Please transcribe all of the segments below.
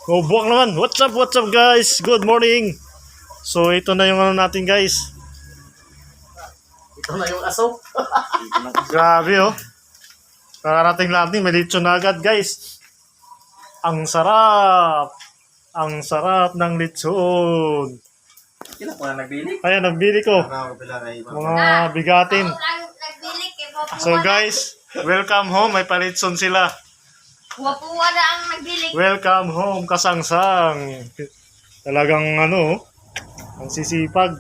Oh, buwak naman. What's up guys? Good morning. So ito na yung ano natin guys. Ito na yung aso. Grabe oh. Kakarating natin, may lechon na agad guys. Ang sarap. Ang sarap ng lechon. Kailan ko na nagbili? Kaya nagbili ko. Mga bigatin. So guys, welcome home. May palitson sila. Puwa-puwa na ang nagbili. Welcome home, kasangsang. Talagang ano, ang sisipag.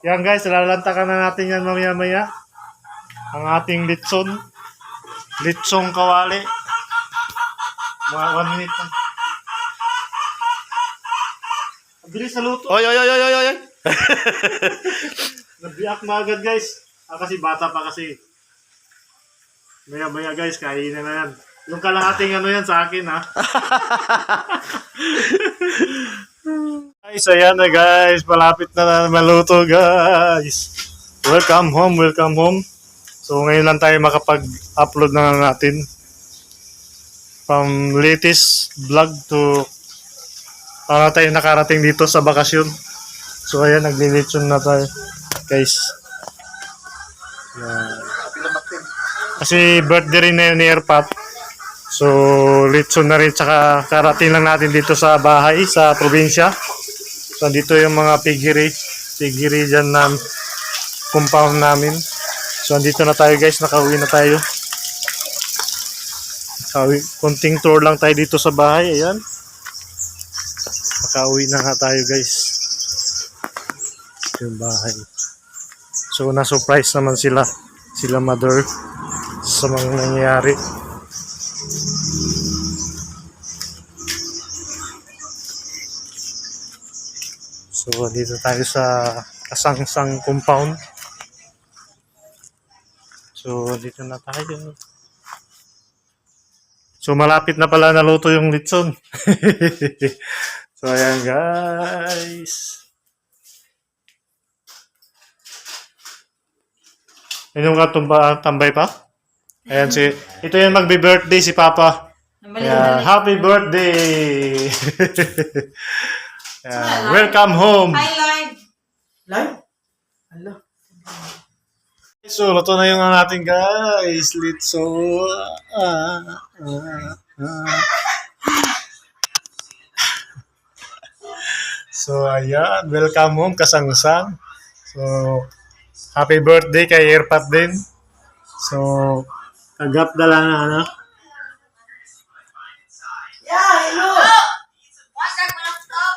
Yan guys, lalantakan na natin yan mamaya-maya. Ang ating litson. Litsong kawali. Mga 1 minute na. Bilis na luto. Oy! Nabiyak na agad guys. Kasi bata pa kasi. Maya-maya guys, kainin na yan. Yung kalahating ano yan sa akin ha. Guys, ayan na guys. Malapit na maluto guys. Welcome home, welcome home. So ngayon lang tayo makapag-upload na natin. From latest vlog to para tayo nakarating dito sa bakasyon. So ayan, naglilitsyon na tayo guys. Yan. Kasi birthday rin na yun ni Airpat. So litsyon na rin, tsaka karating lang natin dito sa bahay, sa probinsya. So dito yung mga piggery dyan na compound namin. So andito na tayo guys, nakauwi na tayo. Konting tour lang tayo dito sa bahay, ayan. Nakauwi na nga tayo guys. Yung bahay. So na-surprise naman sila mother sa mga nangyayari. So dito tayo sa kasangsang compound. So dito na tayo. So malapit na pala naluto yung litson. So ayan guys. Inom ka tambay pa? Ayan ito yung magbe-birthday si Papa. Ayan, happy birthday! Ayan, welcome home! Hi, Lord. Live? Hala. So, luto na yung ating guys. Litso. So, ayan. Welcome home, kasangsang. So, happy birthday kay Airpat din. So, agap na lang ano. Yeah, hello! Wasak mo lang stop.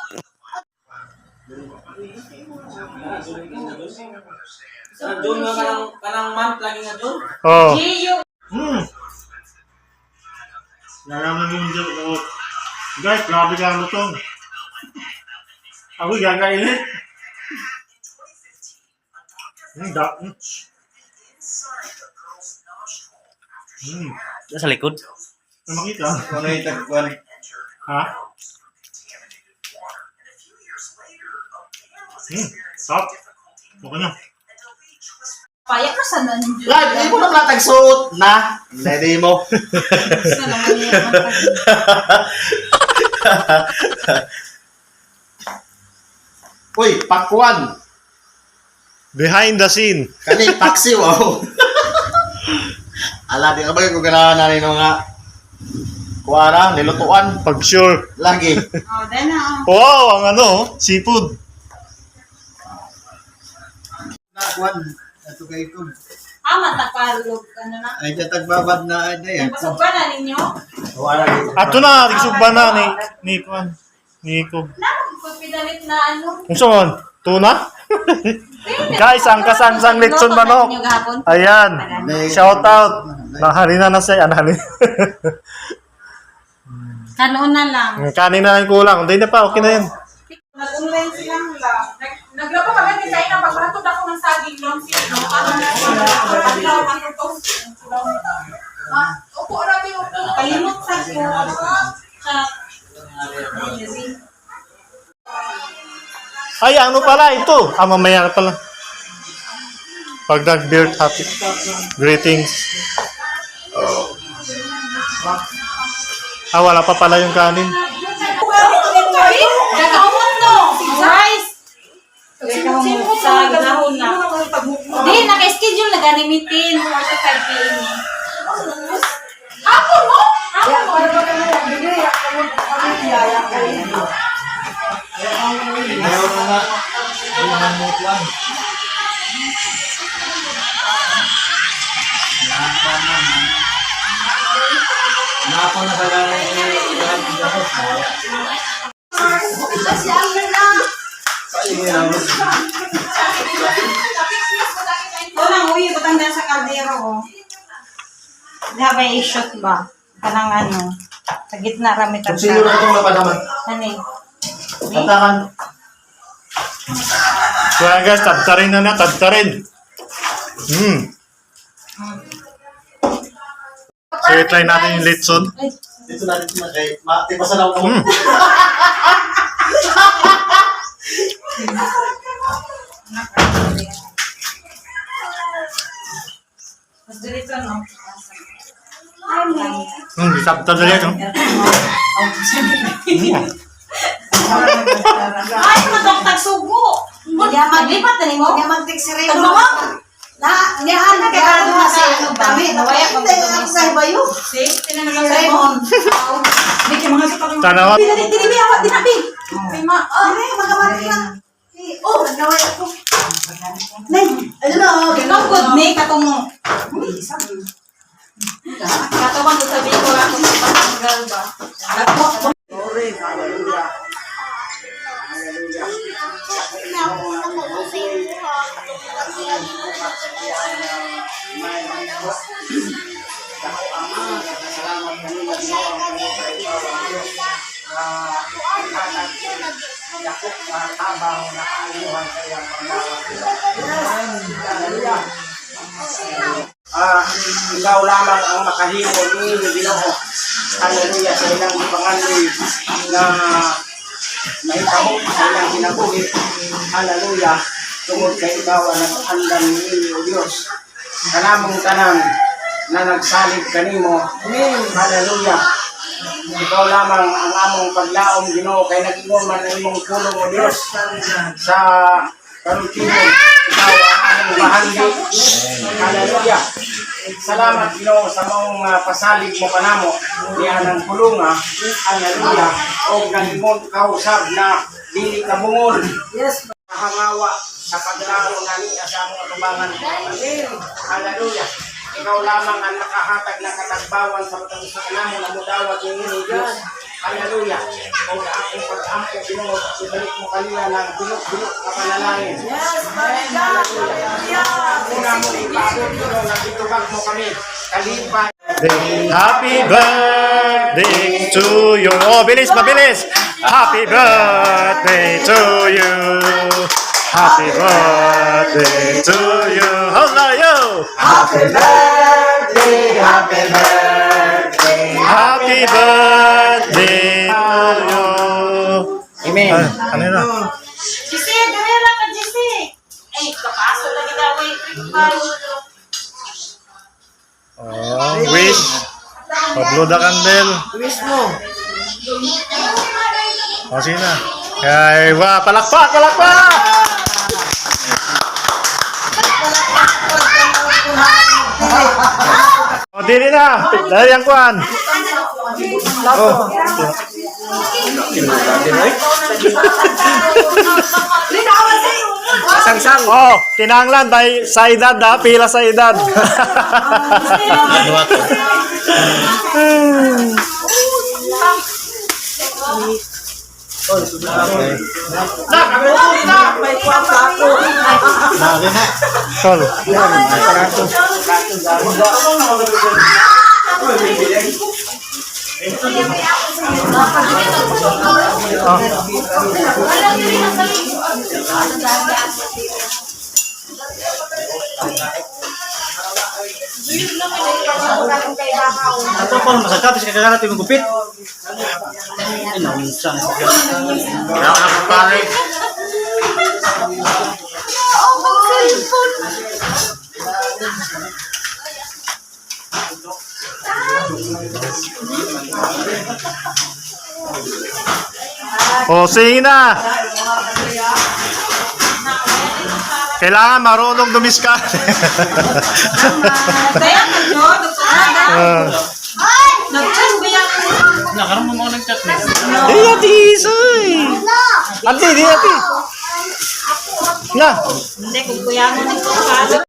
Doon nga kanang month lagi nga doon. Oh. Gio. Nalaman yung joke. Guys, grabe ka ang lutong. Ako gagainit. Sa likod? Makita? Ano yung tagpuan? Ha? Stop. Okay na. Payak ka sa nandiyo. Live, hindi mo na matagsuot na. Ready mo. Sa naman niya. Uy, pakwan. Behind the scene. Kani, paksi, wow. Ala, di ka ba kung ganahan na rin nga kuwara, nilutuan. Pag sure. Lagi. Oh, then na. Wow, ang ano, seafood. Nakwan. Ito kayo ko. Matapalog ka na na. Ay, tagbabad na ay yan. Pasok ba na ninyo? Kuwara dito. Ato na, tigsugba na ni Kwan. Ni Kog. Kung pinalit na ano. Kung saan? Tuna? Guys, ang kasangsang lechon manok. Ayan. Shout out. Nahalina na siya. Kanon na lang. Kanin na lang kulang. Hindi na pa. Okay na yan. Nag-online silang lang. Naglaba ka ganit sa ina. Pagbaratod ako ng saging long siya. Ano na siya? Upo, rabi, upo. Kalimot sa ko. Ay, ano pala ito? Mamaya pala. Pag nag-beard happy. Greetings. Wala pa pala yung kanin. Gagamot no. Rice. Sa dahon na. Di, naka-schedule na ganimitin. 4 to 5 p.m. Ako mo? Ako mo? Meron na nga. Nako na kailangan Ito lang, uy, butang dyan sa kaldero, oh. Diha ba i-shot ba? Kanang ano, sa gitna rami Kung sino na itong napadaman? Ano eh? Tantakan. So ayan guys, tabtarin na na, tabtarin. So i-try natin yung litson. Dito natin na kay matipasan ako mo. Mas dito, no? Tabtar na yan. Ay, matong sugo! Maglipat na ni mo? Mag-tiksireno. Tagmamang! Na, niyan na kaya doon na sa dami. Nawaya kang Hindi ako sa bayo. See? Si Raymond. Hindi ka mga sa pag- Tanawa. Tinimi ako, tinabi. Ay, ma... Ay, magkamarin lang. Oh, nagaway ako. Nay, ano na, Ikaw good, may katong... Katawang sabi ko ako sa patanggal ba? Ikaw lamang ang makahimo ni Ginoo. Hallelujah sa ilang pangandoy na mahitabo sa ilang kinabuhi. Hallelujah. Tungod kay ikaw ang nag-andam ni o Diyos. Kanamong tanan na nagsalig kanimo. Hallelujah. Ikaw lamang ang among paglaom Ginoo kay nag-ingon man ang imong pulong o Diyos sa karutino. Ikaw ang among bahandi. Hallelujah. Salamat Ginoo sa maong pasalig mo kanamo diyan ang pulunga. Hallelujah. O nagimon kausab na dili ka bungol. yes. Kahangawa sa paglaom nani sa among atubangan. Hallelujah. Ikaw lamang ang nakahatag ng katagbawan sa matang sa kanamo na mudawat ni Diyos. Hallelujah. O akong pag-ampo Ginoo, ibalik mo kanila ng bulok-bulok na panalangin. Una mo ipabot Ginoo na itubag mo kami. Kalipay. Happy birthday to you. Oh, bilis, mabilis. Happy birthday to you. Happy birthday to you. Hola, yo. Happy birthday, happy birthday. Happy birthday to you. Amen. Ano na? Jesse, dali lang ka, Jesse! Ay, kapaso lagi daw eh. Oh, wish. Pablo the candle. Wish mo. O, sige na. Kaya, wah, palakpak, palakpak! O, dili na. Dahil ang kuhan. Oh. Sangsang. Oh, kinanglan dahil sa edad ha, pila sa edad. May kwapa ako. Sol. Ato pa masagap sa kagalat yung gupit. Ay, naunsa na siya. Kaya ako pare. O, sige na. Kailangan marunong dumiskarte. Kaya nagdo, nag-chat ba yan? Nakaroon mo mga nag-chat na. Ate Isoy. Ate, di ate. Na. Hindi, kung kuya mo nagpapalo.